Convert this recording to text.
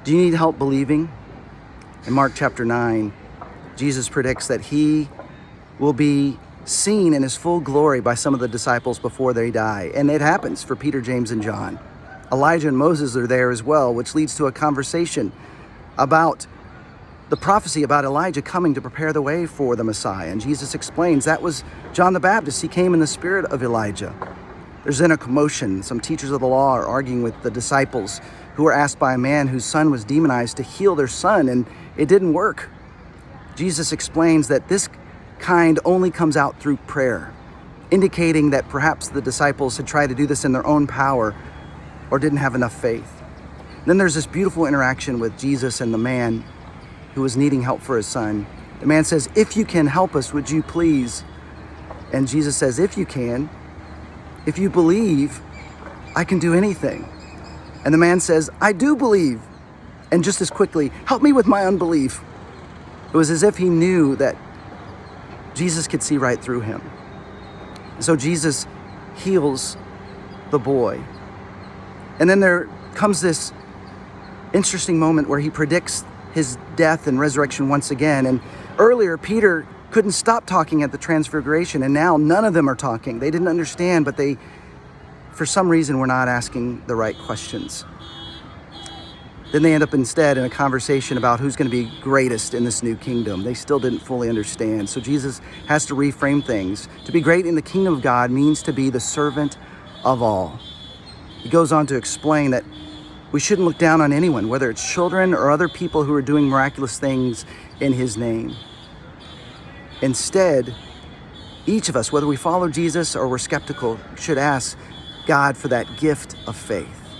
Do you need help believing? In Mark chapter 9, Jesus predicts that he will be seen in his full glory by some of the disciples before they die. And it happens for Peter, James, and John. Elijah and Moses are there as well, which leads to a conversation about the prophecy about Elijah coming to prepare the way for the Messiah. And Jesus explains that was John the Baptist. He came in the spirit of Elijah. There's then a commotion. Some teachers of the law are arguing with the disciples who were asked by a man whose son was demonized to heal their son, and it didn't work. Jesus explains that this kind only comes out through prayer, indicating that perhaps the disciples had tried to do this in their own power or didn't have enough faith. Then there's this beautiful interaction with Jesus and the man who was needing help for his son. The man says, "If you can help us, would you please?" And Jesus says, "If you can, if you believe, I can do anything." And the man says, "I do believe." And just as quickly, "Help me with my unbelief." It was as if he knew that Jesus could see right through him. So Jesus heals the boy. And then there comes this interesting moment where he predicts his death and resurrection once again. And earlier, Peter couldn't stop talking at the transfiguration, and now none of them are talking. They didn't understand, but they, for some reason, were not asking the right questions. Then they end up instead in a conversation about who's going to be greatest in this new kingdom. They still didn't fully understand. So Jesus has to reframe things. To be great in the kingdom of God means to be the servant of all. He goes on to explain that we shouldn't look down on anyone, whether it's children or other people who are doing miraculous things in his name. Instead, each of us, whether we follow Jesus or we're skeptical, should ask God for that gift of faith.